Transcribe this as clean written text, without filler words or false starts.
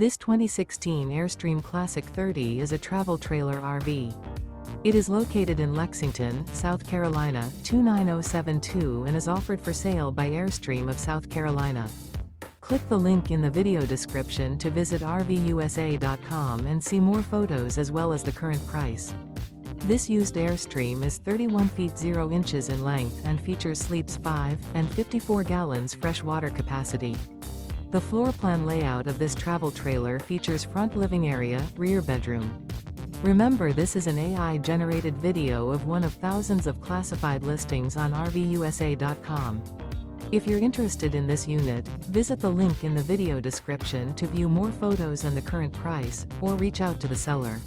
This 2016 Airstream Classic 30 is a travel trailer RV. It is located in Lexington, South Carolina, 29072 and is offered for sale by Airstream of South Carolina. Click the link in the video description to visit RVUSA.com and see more photos as well as the current price. This used Airstream is 31 feet 0 inches in length and features sleeps 5 and 54 gallons fresh water capacity. The floor plan layout of this travel trailer features front living area, rear bedroom. Remember, this is an AI-generated video of one of thousands of classified listings on RVUSA.com. If you're interested in this unit, visit the link in the video description to view more photos and the current price, or reach out to the seller.